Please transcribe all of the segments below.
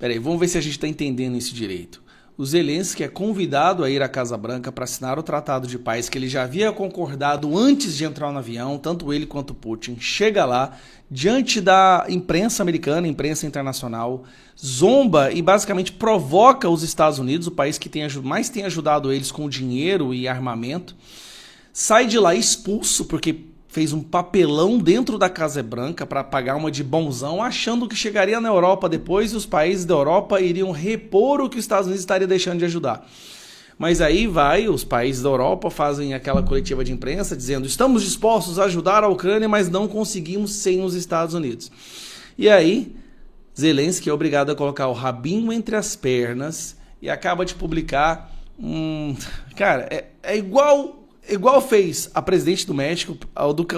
Peraí, vamos ver se a gente está entendendo isso direito. O Zelensky é convidado a ir à Casa Branca para assinar o Tratado de Paz que ele já havia concordado antes de entrar no avião, tanto ele quanto Putin. Chega lá, diante da imprensa americana, imprensa internacional, zomba e basicamente provoca os Estados Unidos, o país que mais tem ajudado eles com dinheiro e armamento. Sai de lá expulso porque fez um papelão dentro da Casa Branca para pagar uma de bonzão, achando que chegaria na Europa depois e os países da Europa iriam repor o que os Estados Unidos estaria deixando de ajudar. Mas aí os países da Europa fazem aquela coletiva de imprensa dizendo: estamos dispostos a ajudar a Ucrânia, mas não conseguimos sem os Estados Unidos. E aí Zelensky é obrigado a colocar o rabinho entre as pernas e acaba de publicar cara, é igual fez a presidente do México,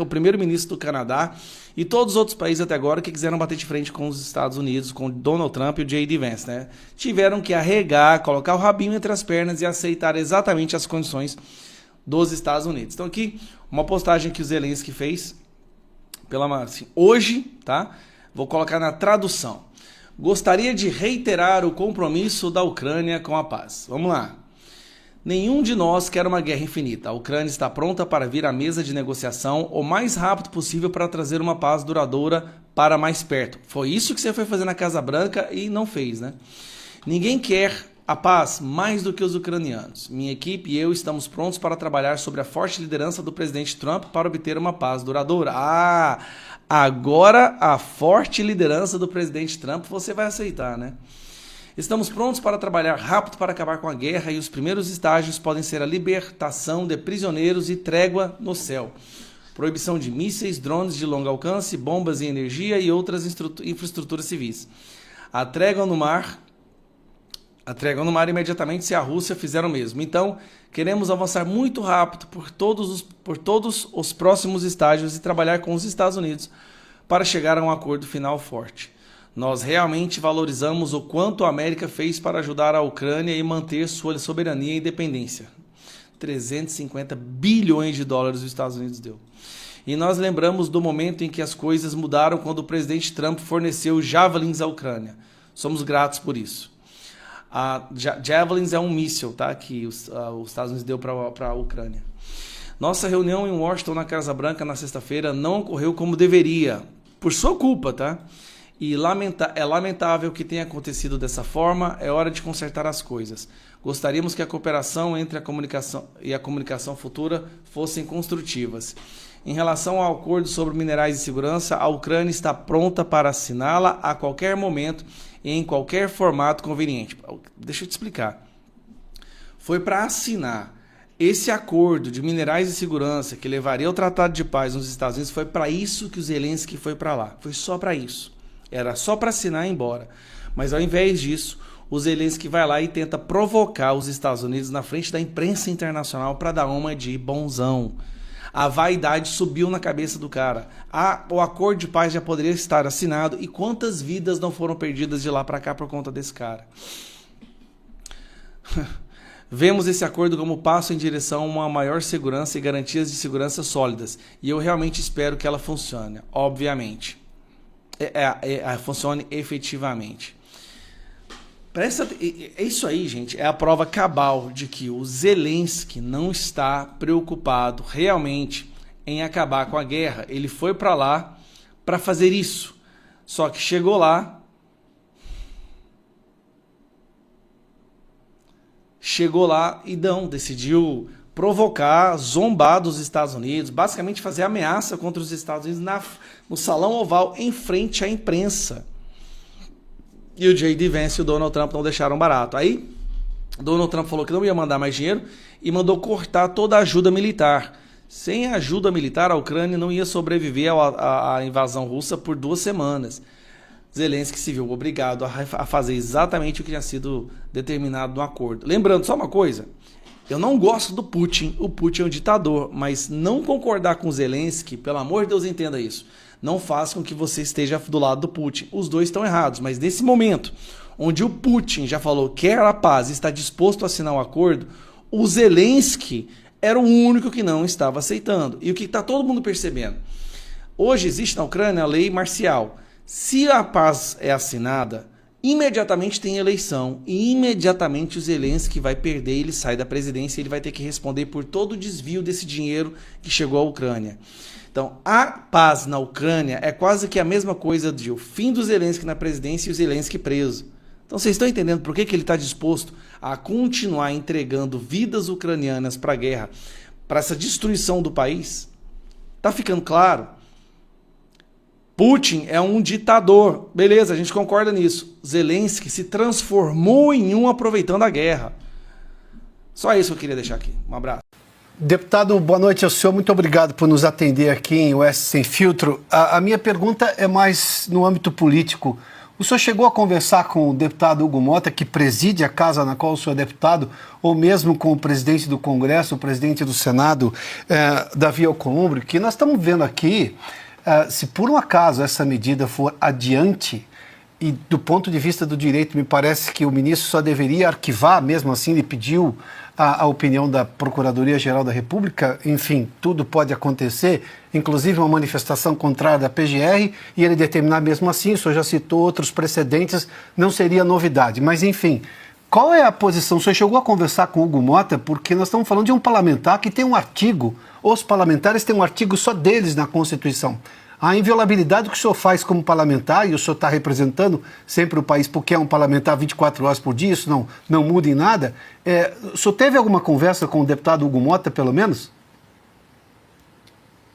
o primeiro-ministro do Canadá e todos os outros países até agora que quiseram bater de frente com os Estados Unidos, com Donald Trump e o J.D. Vance, né? Tiveram que arregar, colocar o rabinho entre as pernas e aceitar exatamente as condições dos Estados Unidos. Então aqui, uma postagem que o Zelensky fez hoje, tá? Vou colocar na tradução. Gostaria de reiterar o compromisso da Ucrânia com a paz. Vamos lá. Nenhum de nós quer uma guerra infinita. A Ucrânia está pronta para vir à mesa de negociação o mais rápido possível para trazer uma paz duradoura para mais perto. Foi isso que você foi fazer na Casa Branca e não fez, né? Ninguém quer a paz mais do que os ucranianos. Minha equipe e eu estamos prontos para trabalhar sobre a forte liderança do presidente Trump para obter uma paz duradoura. Agora a forte liderança do presidente Trump você vai aceitar, né? Estamos prontos para trabalhar rápido para acabar com a guerra e os primeiros estágios podem ser a libertação de prisioneiros e trégua no céu. Proibição de mísseis, drones de longo alcance, bombas e energia e outras infraestruturas civis. A trégua no mar imediatamente se a Rússia fizer o mesmo. Então, queremos avançar muito rápido por todos os próximos estágios e trabalhar com os Estados Unidos para chegar a um acordo final forte. Nós realmente valorizamos o quanto a América fez para ajudar a Ucrânia e manter sua soberania e independência. 350 bilhões de dólares os Estados Unidos deu. E nós lembramos do momento em que as coisas mudaram quando o presidente Trump forneceu Javelins à Ucrânia. Somos gratos por isso. Javelins é um míssil, tá? Que os Estados Unidos deu para a Ucrânia. Nossa reunião em Washington, na Casa Branca, na sexta-feira, não ocorreu como deveria. Por sua culpa, tá? E é lamentável que tenha acontecido dessa forma, é hora de consertar as coisas. Gostaríamos que a cooperação entre a comunicação futura fossem construtivas. Em relação ao acordo sobre minerais de segurança, a Ucrânia está pronta para assiná-la a qualquer momento e em qualquer formato conveniente. Deixa eu te explicar. Foi para assinar esse acordo de minerais de segurança que levaria ao Tratado de Paz nos Estados Unidos, foi para isso que o Zelensky foi para lá. Foi só para isso. Era só para assinar e ir embora. Mas ao invés disso, o Zelensky vai lá e tenta provocar os Estados Unidos na frente da imprensa internacional para dar uma de bonzão. A vaidade subiu na cabeça do cara. O acordo de paz já poderia estar assinado e quantas vidas não foram perdidas de lá para cá por conta desse cara. Vemos esse acordo como passo em direção a uma maior segurança e garantias de segurança sólidas. E eu realmente espero que ela funcione, obviamente. Funcione efetivamente. É isso aí, gente. É a prova cabal de que o Zelensky não está preocupado realmente em acabar com a guerra. Ele foi para lá para fazer isso. Só que chegou lá. E decidiu provocar, zombar dos Estados Unidos, basicamente fazer ameaça contra os Estados Unidos no Salão Oval, em frente à imprensa. E o J.D. Vance e o Donald Trump não deixaram barato. Aí, Donald Trump falou que não ia mandar mais dinheiro e mandou cortar toda a ajuda militar. Sem a ajuda militar, a Ucrânia não ia sobreviver à invasão russa por 2 semanas. Zelensky se viu obrigado a fazer exatamente o que tinha sido determinado no acordo. Lembrando, só uma coisa, eu não gosto do Putin, o Putin é um ditador, mas não concordar com o Zelensky, pelo amor de Deus, entenda isso, não faz com que você esteja do lado do Putin. Os dois estão errados, mas nesse momento, onde o Putin já falou que quer a paz e está disposto a assinar um acordo, o Zelensky era o único que não estava aceitando. E o que está todo mundo percebendo? Hoje existe na Ucrânia a lei marcial. Se a paz é assinada, imediatamente tem eleição e imediatamente o Zelensky vai perder, ele sai da presidência e ele vai ter que responder por todo o desvio desse dinheiro que chegou à Ucrânia. Então, a paz na Ucrânia é quase que a mesma coisa de o fim do Zelensky na presidência e o Zelensky preso. Então, vocês estão entendendo por que ele está disposto a continuar entregando vidas ucranianas para a guerra, para essa destruição do país? Tá ficando claro? Putin é um ditador. Beleza, a gente concorda nisso. Zelensky se transformou em um aproveitando a guerra. Só isso que eu queria deixar aqui. Um abraço. Deputado, boa noite ao senhor. Muito obrigado por nos atender aqui em Oeste Sem Filtro. A minha pergunta é mais no âmbito político. O senhor chegou a conversar com o deputado Hugo Mota, que preside a casa na qual o senhor é deputado, ou mesmo com o presidente do Congresso, o presidente do Senado, Davi Alcolumbre, que nós estamos vendo aqui, se por um acaso essa medida for adiante, e do ponto de vista do direito, me parece que o ministro só deveria arquivar, mesmo assim ele pediu a opinião da Procuradoria-Geral da República, enfim, tudo pode acontecer, inclusive uma manifestação contrária da PGR, e ele determinar mesmo assim, o senhor já citou outros precedentes, não seria novidade, mas enfim, qual é a posição? O senhor chegou a conversar com o Hugo Mota, porque nós estamos falando de um parlamentar que tem um artigo, os parlamentares têm um artigo só deles na Constituição. A inviolabilidade que o senhor faz como parlamentar, e o senhor está representando sempre o país porque é um parlamentar 24 horas por dia, isso não muda em nada. O senhor teve alguma conversa com o deputado Hugo Mota, pelo menos?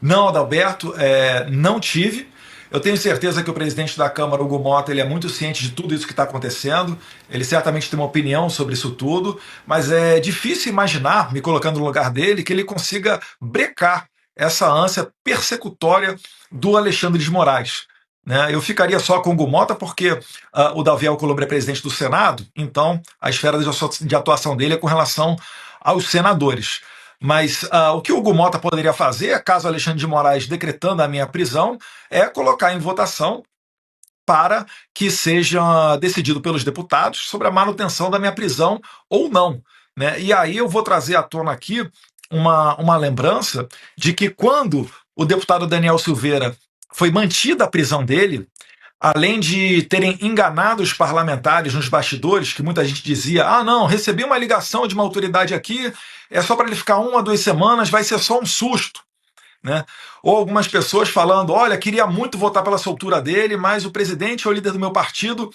Não, Adalberto, não tive. Eu tenho certeza que o presidente da Câmara, Hugo Mota, ele é muito ciente de tudo isso que está acontecendo. Ele certamente tem uma opinião sobre isso tudo, mas é difícil imaginar, me colocando no lugar dele, que ele consiga brecar essa ânsia persecutória do Alexandre de Moraes. Né? Eu ficaria só com o Hugo Mota porque o Davi Alcolumbre é presidente do Senado, então a esfera de atuação dele é com relação aos senadores. Mas o que o Hugo Mota poderia fazer, caso Alexandre de Moraes decretando a minha prisão, é colocar em votação para que seja decidido pelos deputados sobre a manutenção da minha prisão ou não. Né? E aí eu vou trazer à tona aqui uma lembrança de que quando o deputado Daniel Silveira foi mantida a prisão dele, além de terem enganado os parlamentares nos bastidores, que muita gente dizia, não, recebi uma ligação de uma autoridade aqui, é só para ele ficar 1 a 2 semanas, vai ser só um susto. Né? Ou algumas pessoas falando, olha, queria muito votar pela soltura dele, mas o presidente ou o líder do meu partido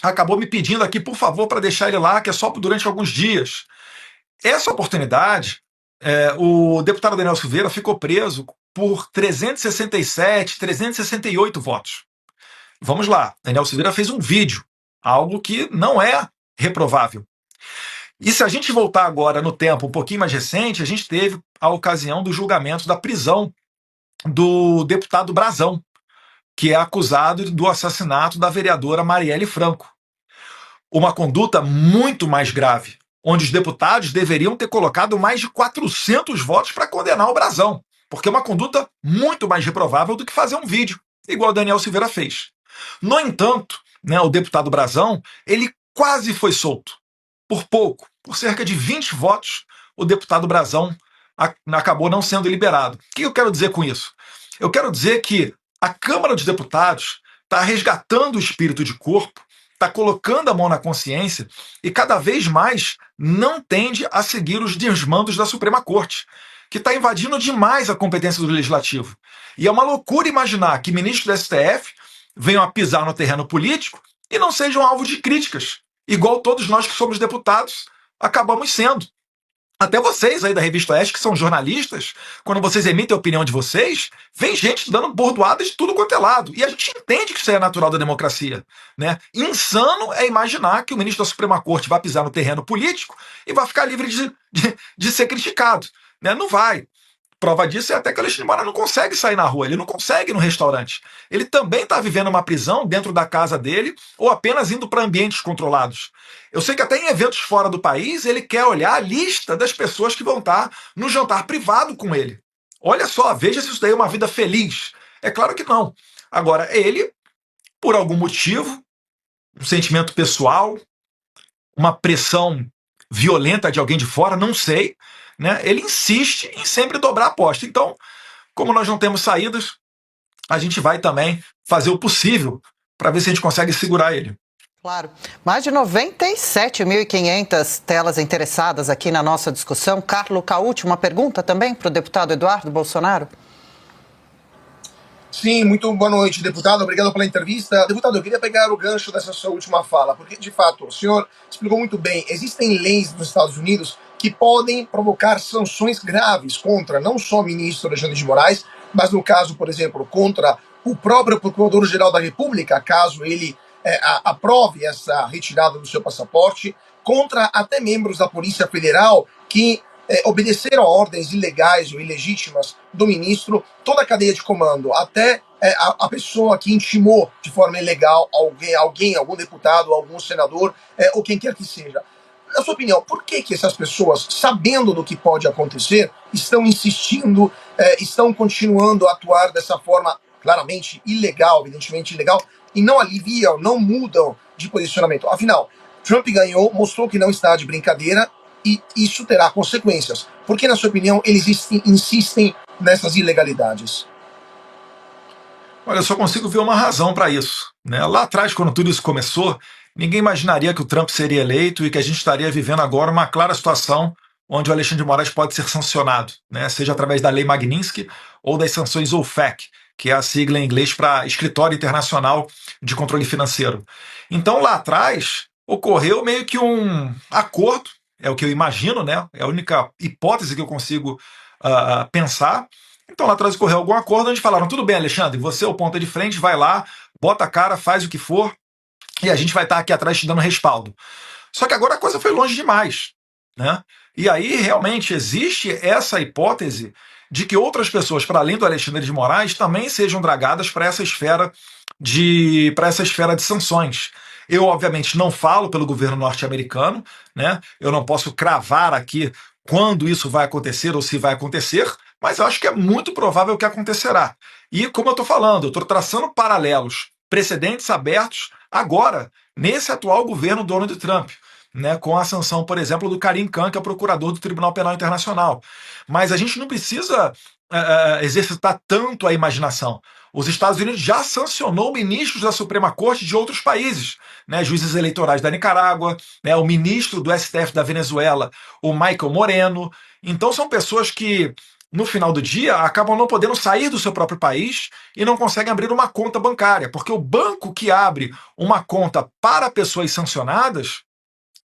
acabou me pedindo aqui, por favor, para deixar ele lá, que é só durante alguns dias. Essa oportunidade, o deputado Daniel Silveira ficou preso por 367, 368 votos. Vamos lá, Daniel Silveira fez um vídeo, algo que não é reprovável. E se a gente voltar agora no tempo um pouquinho mais recente, a gente teve a ocasião do julgamento da prisão do deputado Brazão, que é acusado do assassinato da vereadora Marielle Franco. Uma conduta muito mais grave, onde os deputados deveriam ter colocado mais de 400 votos para condenar o Brazão, porque é uma conduta muito mais reprovável do que fazer um vídeo, igual o Daniel Silveira fez. No entanto, né, o deputado Brazão, ele quase foi solto. Por pouco, por cerca de 20 votos, o deputado Brazão acabou não sendo liberado. O que eu quero dizer com isso? Eu quero dizer que a Câmara dos Deputados está resgatando o espírito de corpo, está colocando a mão na consciência e cada vez mais não tende a seguir os desmandos da Suprema Corte, que está invadindo demais a competência do Legislativo. E é uma loucura imaginar que ministros do STF venham a pisar no terreno político e não sejam alvo de críticas, igual todos nós que somos deputados acabamos sendo. Até vocês aí da Revista Oeste, que são jornalistas, quando vocês emitem a opinião de vocês, vem gente dando bordoadas de tudo quanto é lado. E a gente entende que isso é natural da democracia. Né? Insano é imaginar que o ministro da Suprema Corte vai pisar no terreno político e vai ficar livre de ser criticado. Né? Não vai. Prova disso é até que o Alexandre de Moraes não consegue sair na rua, ele não consegue ir no restaurante. Ele também está vivendo uma prisão dentro da casa dele ou apenas indo para ambientes controlados. Eu sei que até em eventos fora do país ele quer olhar a lista das pessoas que vão estar no jantar privado com ele. Olha só, veja se isso daí é uma vida feliz. É claro que não. Agora, ele, por algum motivo, um sentimento pessoal, uma pressão violenta de alguém de fora, não sei, né? Ele insiste em sempre dobrar a aposta. Então, como nós não temos saídas, a gente vai também fazer o possível para ver se a gente consegue segurar ele. Claro. Mais de 97.500 telas interessadas aqui na nossa discussão. Carlo Cauti, uma pergunta também para o deputado Eduardo Bolsonaro? Sim, muito boa noite, deputado. Obrigado pela entrevista. Deputado, eu queria pegar o gancho dessa sua última fala, porque, de fato, o senhor explicou muito bem. Existem leis nos Estados Unidos que podem provocar sanções graves contra não só o ministro Alexandre de Moraes, mas, no caso, por exemplo, contra o próprio Procurador-Geral da República, caso ele aprove essa retirada do seu passaporte, contra até membros da Polícia Federal que obedeceram a ordens ilegais ou ilegítimas do ministro, toda a cadeia de comando, até a pessoa que intimou de forma ilegal algum deputado, algum senador, ou quem quer que seja. Na sua opinião, por que essas pessoas, sabendo do que pode acontecer, estão insistindo, estão continuando a atuar dessa forma claramente ilegal, evidentemente ilegal, e não aliviam, não mudam de posicionamento? Afinal, Trump ganhou, mostrou que não está de brincadeira, e isso terá consequências. Por que, na sua opinião, eles insistem nessas ilegalidades? Olha, eu só consigo ver uma razão para isso, né? Lá atrás, quando tudo isso começou, ninguém imaginaria que o Trump seria eleito e que a gente estaria vivendo agora uma clara situação onde o Alexandre de Moraes pode ser sancionado, né? Seja através da Lei Magnitsky ou das sanções OFAC, que é a sigla em inglês para Escritório Internacional de Controle Financeiro. Então, lá atrás, ocorreu meio que um acordo, é o que eu imagino, né? É a única hipótese que eu consigo pensar. Então, lá atrás ocorreu algum acordo onde falaram: tudo bem, Alexandre, você é o ponta de frente, vai lá, bota a cara, faz o que for, e a gente vai estar aqui atrás te dando respaldo. Só que agora a coisa foi longe demais, né? E aí, realmente, existe essa hipótese de que outras pessoas, para além do Alexandre de Moraes, também sejam dragadas para essa esfera de sanções. Eu, obviamente, não falo pelo governo norte-americano, né? Eu não posso cravar aqui quando isso vai acontecer ou se vai acontecer, mas eu acho que é muito provável que acontecerá. E, como eu estou falando, eu estou traçando paralelos, precedentes abertos agora, nesse atual governo Donald Trump, né, com a sanção, por exemplo, do Karim Khan, que é o procurador do Tribunal Penal Internacional. Mas a gente não precisa exercitar tanto a imaginação. Os Estados Unidos já sancionou ministros da Suprema Corte de outros países, né, juízes eleitorais da Nicarágua, né, o ministro do STF da Venezuela, o Michael Moreno. Então são pessoas que, no final do dia, acabam não podendo sair do seu próprio país e não conseguem abrir uma conta bancária, porque o banco que abre uma conta para pessoas sancionadas,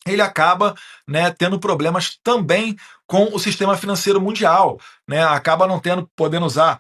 ele acaba, né, tendo problemas também com o sistema financeiro mundial, né, acaba não podendo usar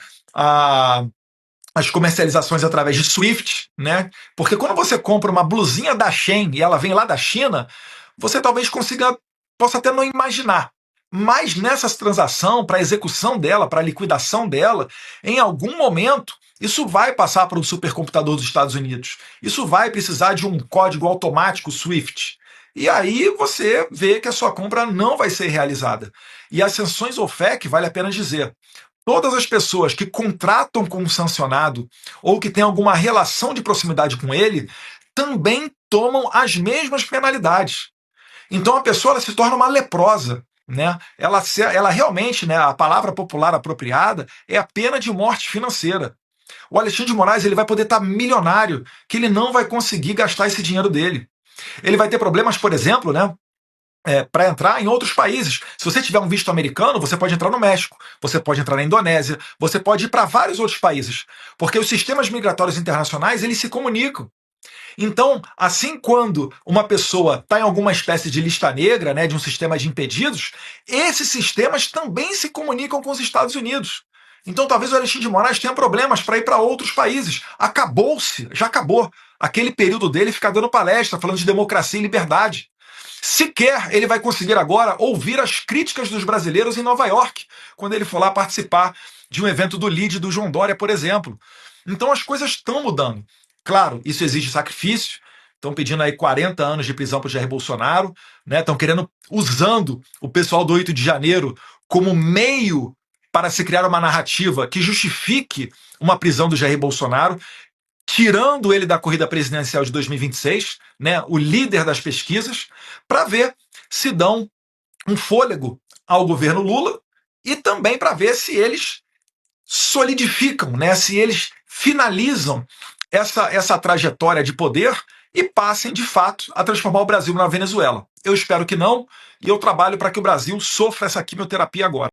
as comercializações através de SWIFT, né, porque quando você compra uma blusinha da Shein e ela vem lá da China, você talvez possa até não imaginar, mas nessa transação, para a execução dela, para a liquidação dela, em algum momento, isso vai passar para um supercomputador dos Estados Unidos. Isso vai precisar de um código automático SWIFT. E aí você vê que a sua compra não vai ser realizada. E as sanções OFAC, vale a pena dizer, todas as pessoas que contratam com um sancionado ou que têm alguma relação de proximidade com ele, também tomam as mesmas penalidades. Então a pessoa ela se torna uma leprosa, né? Ela realmente, né, a palavra popular apropriada é a pena de morte financeira. O Alexandre de Moraes ele vai poder estar milionário, que ele não vai conseguir gastar esse dinheiro dele. Ele vai ter problemas, por exemplo, né, para entrar em outros países. Se você tiver um visto americano, você pode entrar no México, você pode entrar na Indonésia, você pode ir para vários outros países, porque os sistemas migratórios internacionais eles se comunicam. Então, assim, quando uma pessoa está em alguma espécie de lista negra, né, de um sistema de impedidos, esses sistemas também se comunicam com os Estados Unidos. Então, talvez o Alexandre de Moraes tenha problemas para ir para outros países. Já acabou aquele período dele ficar dando palestra, falando de democracia e liberdade. Sequer ele vai conseguir agora ouvir as críticas dos brasileiros em Nova York, quando ele for lá participar de um evento do LIDE do João Dória, por exemplo. Então as coisas estão mudando. Claro, isso exige sacrifício. Estão pedindo aí 40 anos de prisão para o Jair Bolsonaro, né? Estão usando o pessoal do 8 de janeiro como meio para se criar uma narrativa que justifique uma prisão do Jair Bolsonaro, tirando ele da corrida presidencial de 2026, né, o líder das pesquisas, para ver se dão um fôlego ao governo Lula e também para ver se eles solidificam, né, se eles finalizam essa trajetória de poder e passem, de fato, a transformar o Brasil na Venezuela. Eu espero que não, e eu trabalho para que o Brasil sofra essa quimioterapia agora.